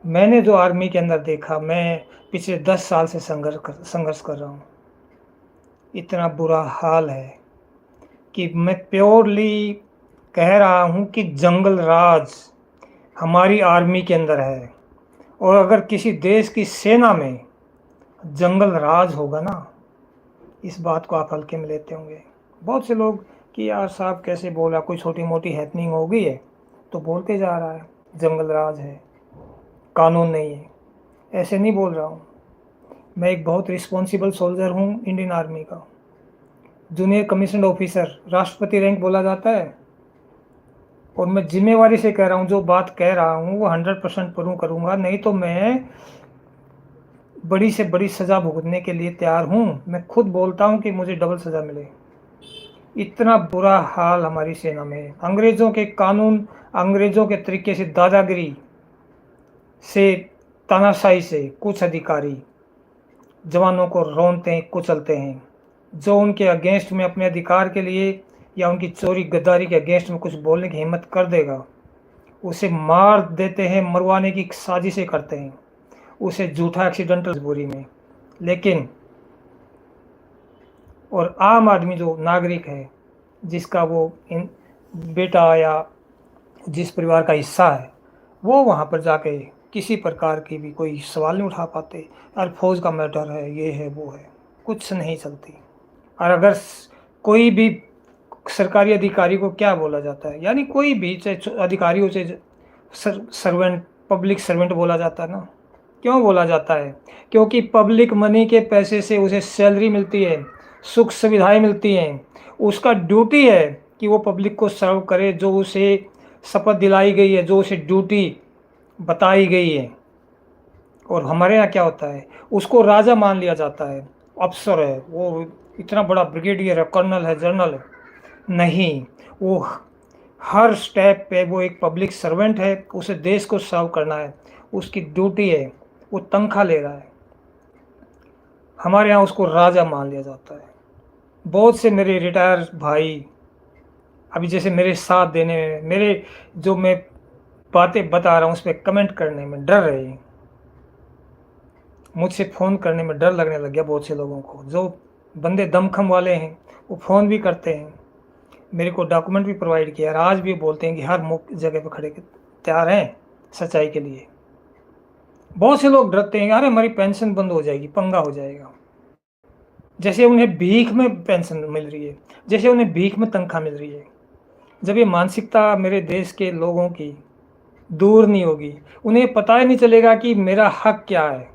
मैंने जो आर्मी के अंदर देखा, मैं पिछले 10 साल से संघर्ष कर रहा हूँ। इतना बुरा हाल है कि मैं प्योरली कह रहा हूँ कि जंगल राज हमारी आर्मी के अंदर है। और अगर किसी देश की सेना में जंगल राज होगा ना, इस बात को आप हल्के में लेते होंगे। बहुत से लोग कि यार साहब कैसे बोला, कोई छोटी मोटी हैपनिंग हो गई है तो बोलते जा रहा है जंगल राज है, कानून नहीं है। ऐसे नहीं बोल रहा हूँ। मैं एक बहुत रिस्पॉन्सिबल सोल्जर हूँ इंडियन आर्मी का, जूनियर कमीशन ऑफिसर, राष्ट्रपति रैंक बोला जाता है। और मैं जिम्मेवारी से कह रहा हूँ, जो बात कह रहा हूँ वो 100% पूर्ण करूँगा, नहीं तो मैं बड़ी से बड़ी सज़ा भुगतने के लिए तैयार हूँ। मैं खुद बोलता हूँ कि मुझे डबल सज़ा मिले। इतना बुरा हाल हमारी सेना में है। अंग्रेज़ों के कानून, अंग्रेज़ों के तरीके से, दादागिरी से, तानाशाही से कुछ अधिकारी जवानों को रौंदते हैं, कुचलते हैं। जो उनके अगेंस्ट में अपने अधिकार के लिए या उनकी चोरी गद्दारी के अगेंस्ट में कुछ बोलने की हिम्मत कर देगा, उसे मार देते हैं, मरवाने की साजिशें करते हैं, उसे झूठा एक्सीडेंटल मजबूरी में। लेकिन और आम आदमी जो नागरिक है, जिसका वो बेटा या जिस परिवार का हिस्सा है, वो वहाँ पर जाके किसी प्रकार की भी कोई सवाल नहीं उठा पाते। यार फौज का मैटर है, ये है वो है, कुछ नहीं चलती। और अगर कोई भी सरकारी अधिकारी को क्या बोला जाता है, यानी कोई भी, चाहे अधिकारी हो चाहे सर्वेंट, पब्लिक सर्वेंट बोला जाता है ना। क्यों बोला जाता है? क्योंकि पब्लिक मनी के पैसे से उसे सैलरी मिलती है, सुख सुविधाएं मिलती हैं। उसका ड्यूटी है कि वो पब्लिक को सर्व करे, जो उसे शपथ दिलाई गई है, जो उसे ड्यूटी बताई गई है। और हमारे यहाँ क्या होता है, उसको राजा मान लिया जाता है, अफसर है वो, इतना बड़ा ब्रिगेडियर है, कर्नल है, जनरल है। नहीं, वो हर स्टेप पे वो एक पब्लिक सर्वेंट है, उसे देश को सर्व करना है, उसकी ड्यूटी है, वो तनख्वाह ले रहा है। हमारे यहाँ उसको राजा मान लिया जाता है। बहुत से मेरे रिटायर भाई अभी जैसे मेरे साथ देने में, मेरे जो मैं बातें बता रहा हूँ उस पर कमेंट करने में डर रहे हैं। मुझसे फ़ोन करने में डर लगने लग गया बहुत से लोगों को। जो बंदे दमखम वाले हैं वो फ़ोन भी करते हैं, मेरे को डॉक्यूमेंट भी प्रोवाइड किया, और आज भी बोलते हैं कि हर मुख्य जगह पर खड़े तैयार हैं सच्चाई के लिए। बहुत से लोग डरते हैं, अरे हमारी पेंशन बंद हो जाएगी, पंगा हो जाएगा। जैसे उन्हें भीख में पेंशन मिल रही है, जैसे उन्हें भीख में तनख्वाह मिल रही है। जब ये मानसिकता मेरे देश के लोगों की दूर नहीं होगी, उन्हें पता ही नहीं चलेगा कि मेरा हक क्या है,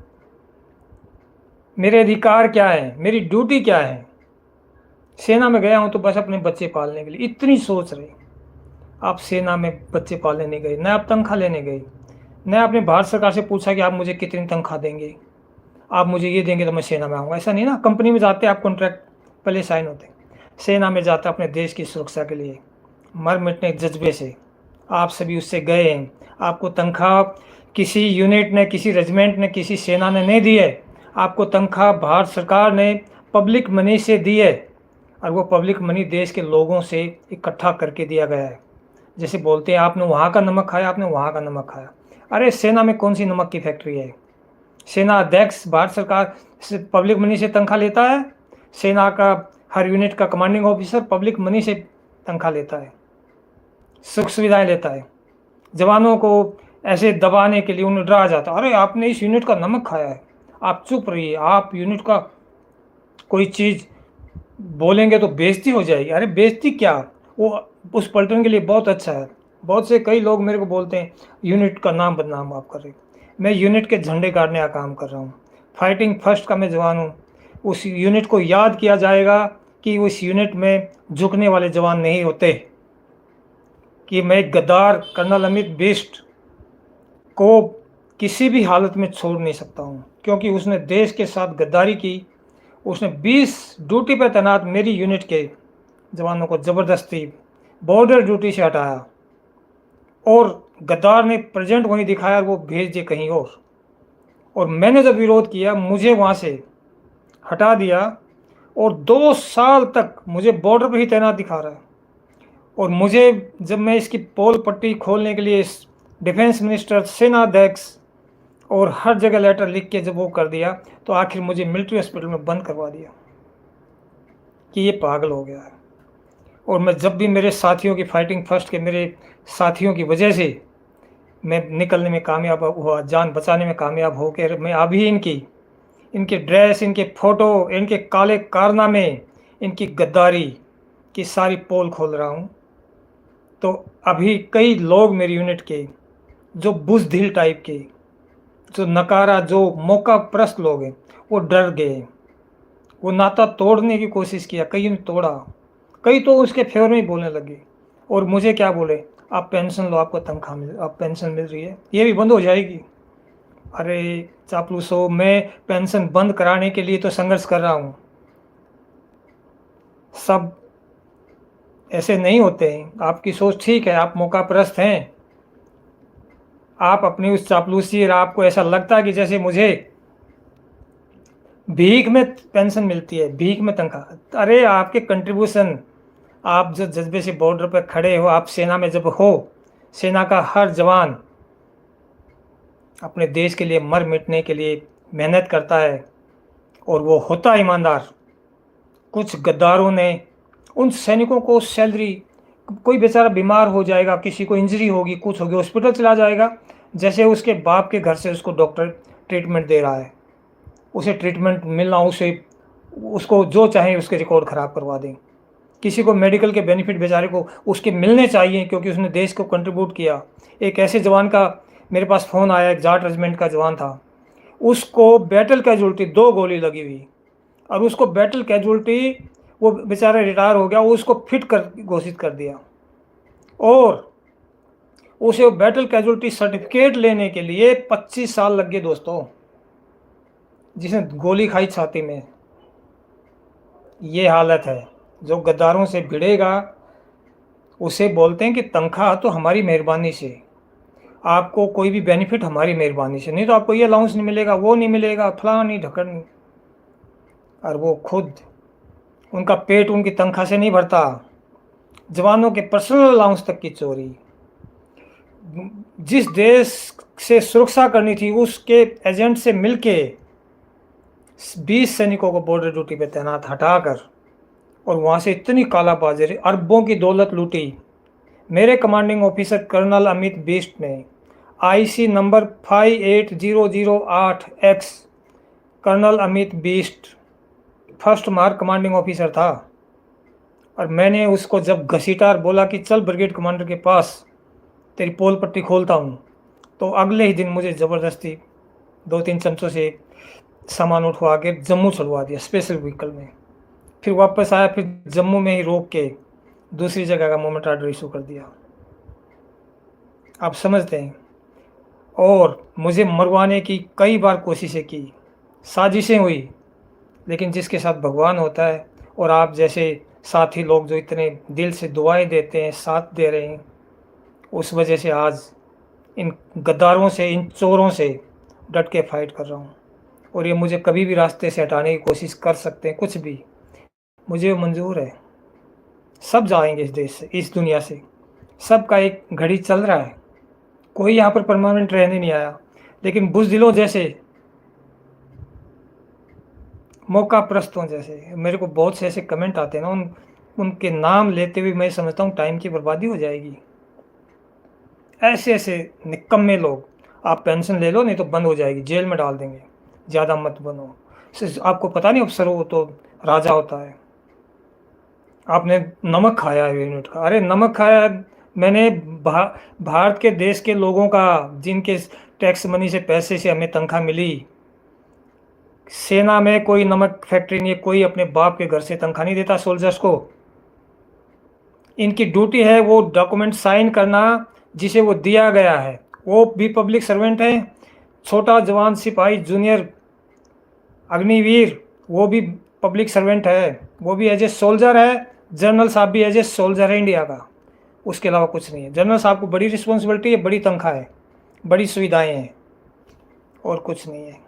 मेरे अधिकार क्या है, मेरी ड्यूटी क्या है। सेना में गया हूँ तो बस अपने बच्चे पालने के लिए, इतनी सोच रही। आप सेना में बच्चे पालने नहीं गए, न आप तनख्वाह लेने गए, न आपने भारत सरकार से पूछा कि आप मुझे कितनी तनख्वाह देंगे, आप मुझे ये देंगे तो मैं सेना में आऊँगा। ऐसा नहीं ना, कंपनी में जाते आप कॉन्ट्रैक्ट पहले साइन होते, सेना में जाते अपने देश की सुरक्षा के लिए, मर मिटने के जज्बे से। आप सभी उससे गए हैं, आपको तनख्वाह किसी यूनिट ने, किसी रेजिमेंट ने, किसी सेना ने नहीं दी है। आपको तनख्वाह भारत सरकार ने पब्लिक मनी से दी है, और वो पब्लिक मनी देश के लोगों से इकट्ठा करके दिया गया है। जैसे बोलते हैं आपने वहाँ का नमक खाया, आपने वहाँ का नमक खाया। अरे सेना में कौन सी नमक की फैक्ट्री है? सेना अध्यक्ष भारत सरकार से पब्लिक मनी से तनख्वाह लेता है, सेना का हर यूनिट का कमांडिंग ऑफिसर पब्लिक मनी से तनख्वाह लेता है, सुख सुविधाएं लेता है। जवानों को ऐसे दबाने के लिए उन्हें डराया जाता है, अरे आपने इस यूनिट का नमक खाया है, आप चुप रहिए, आप यूनिट का कोई चीज़ बोलेंगे तो बेइज्जती हो जाएगी। अरे बेइज्जती क्या, वो उस पलटन के लिए बहुत अच्छा है। बहुत से कई लोग मेरे को बोलते हैं यूनिट का नाम बदनाम आप कर रहे। मैं यूनिट के झंडे गाड़ने का काम कर रहा हूँ, फाइटिंग फर्स्ट का मैं जवान हूँ। उस यूनिट को याद किया जाएगा कि उस यूनिट में झुकने वाले जवान नहीं होते, कि मैं गद्दार कर्नल अमित बिष्ट को किसी भी हालत में छोड़ नहीं सकता हूँ, क्योंकि उसने देश के साथ गद्दारी की। उसने 20 ड्यूटी पर तैनात मेरी यूनिट के जवानों को ज़बरदस्ती बॉर्डर ड्यूटी से हटाया, और गद्दार ने प्रेजेंट वहीं दिखाया, वो भेज दिए कहीं और मैंने जब विरोध किया मुझे वहाँ से हटा दिया, और 2 साल तक मुझे बॉर्डर पर ही तैनात दिखा रहा है। और मुझे जब मैं इसकी पोल पट्टी खोलने के लिए डिफेंस मिनिस्टर, सेना अध्यक्ष और हर जगह लेटर लिख के जब वो कर दिया तो आखिर मुझे मिलिट्री हॉस्पिटल में बंद करवा दिया कि ये पागल हो गया है। और मैं जब भी मेरे साथियों की फाइटिंग फर्स्ट के मेरे साथियों की वजह से मैं निकलने में कामयाब हुआ, जान बचाने में कामयाब होकर मैं अभी इनके ड्रेस, इनके फ़ोटो, इनके काले कारनामे, इनकी गद्दारी की सारी पोल खोल रहा हूँ। तो अभी कई लोग मेरी यूनिट के जो बुज़दिल टाइप के, जो नकारा, जो मौका परस्त लोग हैं, वो डर गए। वो नाता तोड़ने की कोशिश किया, कई ने तोड़ा, कई तो उसके फेवर में ही बोलने लगे। और मुझे क्या बोले, आप पेंशन लो, आपको तनख्वाह मिल, आप पेंशन मिल रही है, ये भी बंद हो जाएगी। अरे चापलूसो, मैं पेंशन बंद कराने के लिए तो संघर्ष कर रहा हूँ। सब ऐसे नहीं होते हैं। आपकी सोच ठीक है, आप मौकापरस्त हैं, आप अपनी उस चापलूसी और आपको ऐसा लगता है कि जैसे मुझे भीख में पेंशन मिलती है, भीख में तनख्वाह। अरे आपके कंट्रीब्यूशन, आप जो जज्बे से बॉर्डर पर खड़े हो, आप सेना में जब हो, सेना का हर जवान अपने देश के लिए मर मिटने के लिए मेहनत करता है और वो होता ईमानदार। कुछ गद्दारों ने उन सैनिकों को सैलरी, कोई बेचारा बीमार हो जाएगा, किसी को इंजरी होगी, कुछ होगी, हॉस्पिटल चला जाएगा, जैसे उसके बाप के घर से उसको डॉक्टर ट्रीटमेंट दे रहा है, उसे ट्रीटमेंट मिलना, उसे उसको जो चाहे उसके रिकॉर्ड ख़राब करवा दें। किसी को मेडिकल के बेनिफिट बेचारे को उसके मिलने चाहिए क्योंकि उसने देश को कंट्रीब्यूट किया। एक ऐसे जवान का मेरे पास फ़ोन आया, एक जाट रेजिमेंट का जवान था, उसको बैटल कैजुअल्टी 2 गोली लगी हुई, और उसको बैटल कैजुअल्टी, वो बेचारा रिटायर हो गया, उसको फिट कर घोषित कर दिया। और उसे बैटल कैजुअल्टी सर्टिफिकेट लेने के लिए 25 साल लग गए दोस्तों, जिसने गोली खाई छाती में। ये हालत है। जो गद्दारों से भिड़ेगा उसे बोलते हैं कि तनख्वाह तो हमारी मेहरबानी से, आपको कोई भी बेनिफिट हमारी मेहरबानी से, नहीं तो आपको ये अलाउंस नहीं मिलेगा, वो नहीं मिलेगा, फलानी ढकन। और वो खुद, उनका पेट उनकी तनख्वाह से नहीं भरता। जवानों के पर्सनल अलाउंस तक की चोरी। जिस देश से सुरक्षा करनी थी उसके एजेंट से मिलके 20 सैनिकों को बॉर्डर ड्यूटी पे तैनात हटाकर और वहाँ से इतनी कालाबाजारी, अरबों की दौलत लूटी। मेरे commanding officer colonel Amit Bisht ने IC number 58008X, colonel Amit Bisht first mark commanding officer था। और मैंने उसको जब घसीटा और बोला कि चल ब्रिगेड कमांडर के पास, तेरी पोल पट्टी खोलता हूँ, तो अगले ही दिन मुझे ज़बरदस्ती 2-3 चमचों से सामान उठवा के जम्मू चलवा दिया स्पेशल व्हीकल में। फिर वापस आया, फिर जम्मू में ही रोक के दूसरी जगह का मूवमेंट आर्डर इशू कर दिया। आप समझते हैं। और मुझे मरवाने की कई बार कोशिशें की, साजिशें हुई, लेकिन जिसके साथ भगवान होता है और आप जैसे साथी लोग जो इतने दिल से दुआएं देते हैं, साथ दे रहे हैं, उस वजह से आज इन गद्दारों से, इन चोरों से डट के फाइट कर रहा हूँ। और ये मुझे कभी भी रास्ते से हटाने की कोशिश कर सकते हैं, कुछ भी, मुझे मंजूर है। सब जाएंगे इस देश से, इस दुनिया से, सबका एक घड़ी चल रहा है, कोई यहाँ पर परमानेंट रहने नहीं आया। लेकिन बुज़दिलों जैसे, मौका प्रस्तों जैसे, मेरे को बहुत से ऐसे कमेंट आते हैं ना, उनके नाम लेते हुए मैं समझता हूँ टाइम की बर्बादी हो जाएगी। ऐसे ऐसे निकम्मे लोग, आप पेंशन ले लो नहीं तो बंद हो जाएगी, जेल में डाल देंगे, ज़्यादा मत बनो। आपको पता नहीं अफसर हो तो राजा होता है। आपने नमक खाया है यूनिट का, अरे नमक खाया है मैंने भारत के देश के लोगों का, जिनके टैक्स मनी से, पैसे से हमें तनख्वाह मिली। सेना में कोई नमक फैक्ट्री नहीं है, कोई अपने बाप के घर से तनख्वाह नहीं देता सोल्जर्स को। इनकी ड्यूटी है वो डॉक्यूमेंट साइन करना जिसे वो दिया गया है। वो भी पब्लिक सर्वेंट है, छोटा जवान सिपाही जूनियर अग्निवीर वो भी पब्लिक सर्वेंट है, वो भी एज ए सोल्जर है। जनरल साहब भी एज ए सोल्जर है इंडिया का, उसके अलावा कुछ नहीं है। जनरल साहब को बड़ी रिस्पॉन्सिबिलिटी है, बड़ी तनख्वाह है, बड़ी सुविधाएं हैं, और कुछ नहीं है।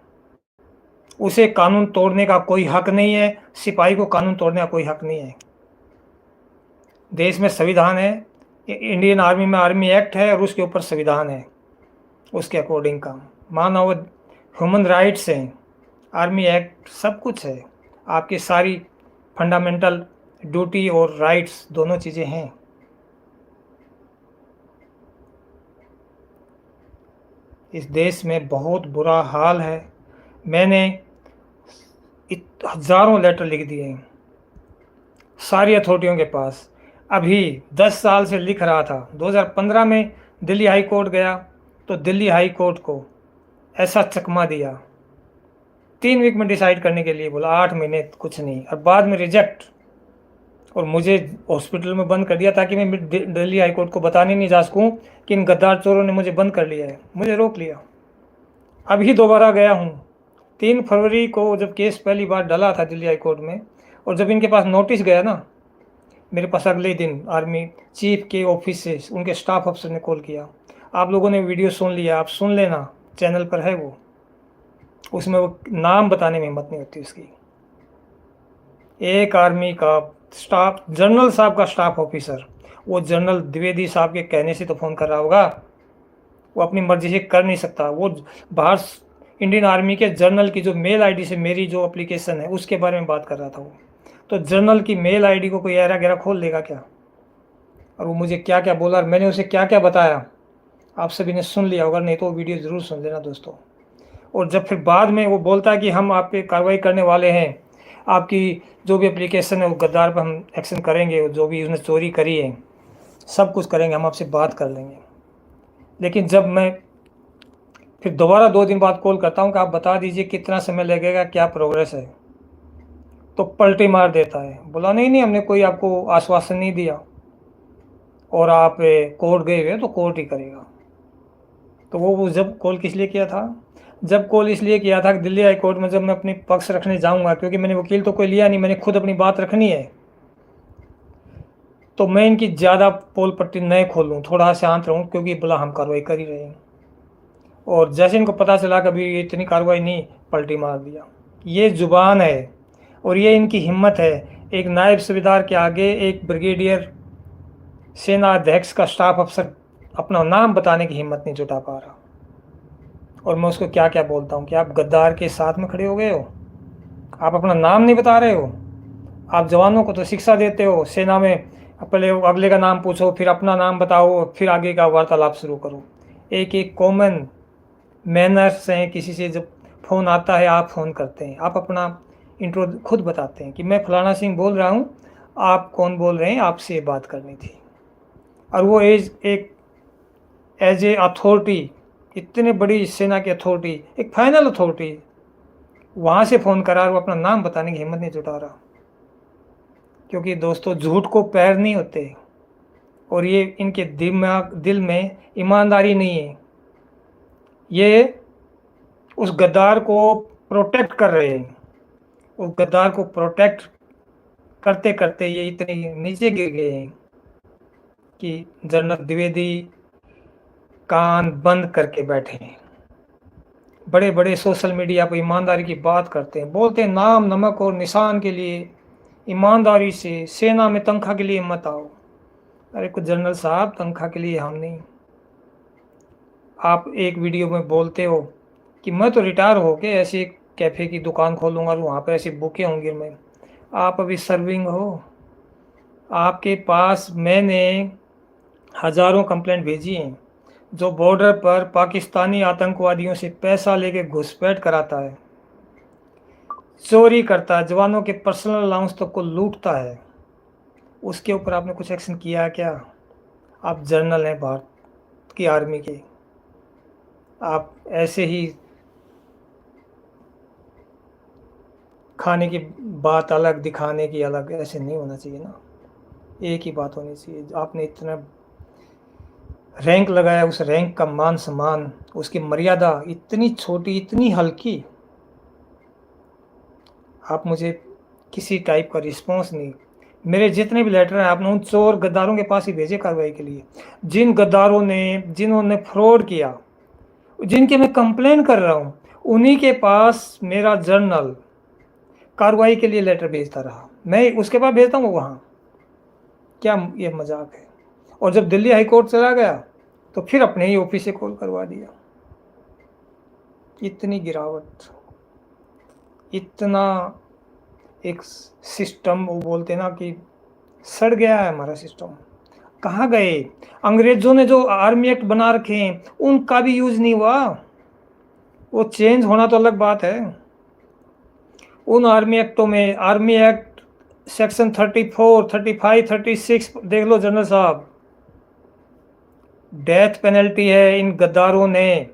उसे कानून तोड़ने का कोई हक नहीं है, सिपाही को कानून तोड़ने का कोई हक नहीं है। देश में संविधान है, इंडियन आर्मी में आर्मी एक्ट है और उसके ऊपर संविधान है, उसके अकॉर्डिंग काम। माना वो ह्यूमन राइट्स हैं, आर्मी एक्ट, सब कुछ है। आपकी सारी फंडामेंटल ड्यूटी और राइट्स दोनों चीज़ें हैं। इस देश में बहुत बुरा हाल है। मैंने हज़ारों लेटर लिख दिए हैं सारी अथॉरिटियों के पास। अभी 10 साल से लिख रहा था। 2015 में दिल्ली हाई कोर्ट गया तो दिल्ली हाई कोर्ट को ऐसा चकमा दिया, 3 वीक में डिसाइड करने के लिए बोला, 8 महीने कुछ नहीं, और बाद में रिजेक्ट, और मुझे हॉस्पिटल में बंद कर दिया ताकि मैं दिल्ली हाई कोर्ट को बताने नहीं जा सकूँ कि इन गद्दार चोरों ने मुझे बंद कर लिया है, मुझे रोक लिया। अभी दोबारा गया हूँ 3 फरवरी को, जब केस पहली बार डला था दिल्ली हाई कोर्ट में, और जब इनके पास नोटिस गया ना, मेरे पास अगले दिन आर्मी चीफ के ऑफिस से उनके स्टाफ अफसर ने कॉल किया, आप लोगों ने वीडियो सुन लिया, आप सुन लेना, चैनल पर है वो, उसमें वो नाम बताने में हिम्मत नहीं होती उसकी। एक आर्मी का स्टाफ, जनरल साहब का स्टाफ ऑफिसर, वो जनरल द्विवेदी साहब के कहने से तो फ़ोन कर रहा होगा, वो अपनी मर्जी से कर नहीं सकता। वो बाहर इंडियन आर्मी के जनरल की जो मेल आईडी से मेरी जो एप्लीकेशन है उसके बारे में बात कर रहा था वो, तो जनरल की मेल आईडी को कोई ऐरा गैरा खोल लेगा क्या? और वो मुझे क्या क्या बोला और मैंने उसे क्या क्या बताया, आप सभी ने सुन लिया होगा, नहीं तो वो वीडियो ज़रूर सुन लेना दोस्तों। और जब फिर बाद में वो बोलता है कि हम आप पे कार्रवाई करने वाले हैं, आपकी जो भी एप्लीकेशन है वो गद्दार पर हम एक्शन करेंगे, जो भी उसने चोरी करी है सब कुछ करेंगे, हम आपसे बात कर लेंगे। लेकिन जब मैं फिर दोबारा 2 दिन बाद कॉल करता हूँ कि आप बता दीजिए कितना समय लगेगा, क्या प्रोग्रेस है, तो पलटी मार देता है, बोला नहीं नहीं हमने कोई आपको आश्वासन नहीं दिया, और आप कोर्ट गए हुए तो कोर्ट ही करेगा। तो वो जब कॉल किस लिए किया था? जब कॉल इसलिए किया था कि दिल्ली हाई कोर्ट में जब मैं अपनी पक्ष रखने जाऊंगा, क्योंकि मैंने वकील तो कोई लिया नहीं, मैंने खुद अपनी बात रखनी है, तो मैं इनकी ज़्यादा पोल पट्टी नहीं खोलूँ, थोड़ा शांत रहूँ, क्योंकि बोला हम कार्रवाई कर ही रहे हैं। और जैसे इनको पता चला कि अभी इतनी कार्रवाई नहीं, पलटी मार दिया। ये जुबान है और ये इनकी हिम्मत है। एक नायब सूबेदार के आगे एक ब्रिगेडियर सेना अध्यक्ष का स्टाफ अफसर अपना नाम बताने की हिम्मत नहीं जुटा पा रहा, और मैं उसको क्या क्या बोलता हूँ कि आप गद्दार के साथ में खड़े हो गए हो, आप अपना नाम नहीं बता रहे हो, आप जवानों को तो शिक्षा देते हो सेना में, पहले अगले का नाम पूछो, फिर अपना नाम बताओ, फिर आगे का वार्तालाप शुरू करो। एक एक कॉमन मैनर्स हैं, किसी से जब फ़ोन आता है आप फ़ोन करते हैं, आप अपना इंट्रो खुद बताते हैं कि मैं फलाना सिंह बोल रहा हूँ, आप कौन बोल रहे हैं, आपसे बात करनी थी। और वो एज ए अथॉरिटी, इतने बड़ी सेना की अथॉरिटी, एक फाइनल अथॉरिटी, वहाँ से फ़ोन करा और वो अपना नाम बताने की हिम्मत नहीं जुटा रहा। क्योंकि दोस्तों झूठ को पैर नहीं होते, और ये इनके दिल में ईमानदारी नहीं है। ये उस गद्दार को प्रोटेक्ट कर रहे हैं, उस गद्दार को प्रोटेक्ट करते करते ये इतने नीचे गिर गए हैं कि जनरल द्विवेदी कान बंद करके बैठे हैं। बड़े बड़े सोशल मीडिया पर ईमानदारी की बात करते हैं, बोलते हैं नाम नमक और निशान के लिए ईमानदारी से सेना में तनख्वाह के लिए मत आओ। अरे कुछ जनरल साहब, तनख्वाह के लिए हम नहीं। आप एक वीडियो में बोलते हो कि मैं तो रिटायर होके ऐसे एक कैफ़े की दुकान खोलूँगा और वहाँ पर ऐसी बुकें होंगी। मैं, आप अभी सर्विंग हो, आपके पास मैंने हज़ारों कंप्लेंट भेजी हैं। जो बॉर्डर पर पाकिस्तानी आतंकवादियों से पैसा लेके घुसपैठ कराता है, चोरी करता है, जवानों के पर्सनल अलाउंस तक को लूटता है, उसके ऊपर आपने कुछ एक्शन किया क्या? आप जनरल हैं भारत की आर्मी के, आप ऐसे ही खाने की बात अलग, दिखाने की अलग, ऐसे नहीं होना चाहिए ना, एक ही बात होनी चाहिए। आपने इतना रैंक लगाया, उस रैंक का मान सम्मान, उसकी मर्यादा इतनी छोटी, इतनी हल्की, आप मुझे किसी टाइप का रिस्पॉन्स नहीं। मेरे जितने भी लेटर हैं आपने उन चोर गद्दारों के पास ही भेजे कार्रवाई के लिए, जिन गद्दारों ने, जिन्होंने फ्रॉड किया, जिनके मैं कंप्लेन कर रहा हूँ, उन्हीं के पास मेरा जर्नल कार्रवाई के लिए लेटर भेजता रहा। मैं उसके पास भेजता हूँ वहाँ, क्या ये मजाक है? और जब दिल्ली हाई कोर्ट चला गया तो फिर अपने ही ऑफिस से कॉल करवा दिया। इतनी गिरावट, इतना एक सिस्टम, वो बोलते ना कि सड़ गया है हमारा सिस्टम। कहाँ गए? अंग्रेजों ने जो आर्मी एक्ट बना रखे हैं उनका भी यूज नहीं हुआ। वो चेंज होना तो अलग बात है। उन आर्मी एक्टों में, आर्मी एक्ट सेक्शन 34, 35, 36 देख लो जनरल साहब, डेथ पेनल्टी है इन गद्दारों ने।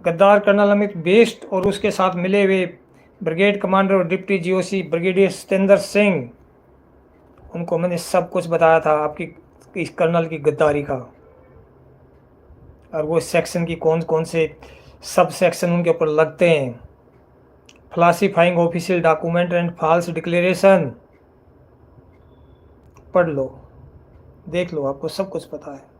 गद्दार कर्नल अमित बिष्ट और उसके साथ मिले हुए ब्रिगेड कमांडर और deputy GOC brigadier Satendra Singh, उनको मैंने सब कुछ बताया था आपकी इस कर्नल की गद्दारी का, और वो सेक्शन की कौन कौन से सब सेक्शन उनके ऊपर लगते हैं। Falsifying official document and false declaration, पढ़ लो, देख लो, आपको सब कुछ पता है।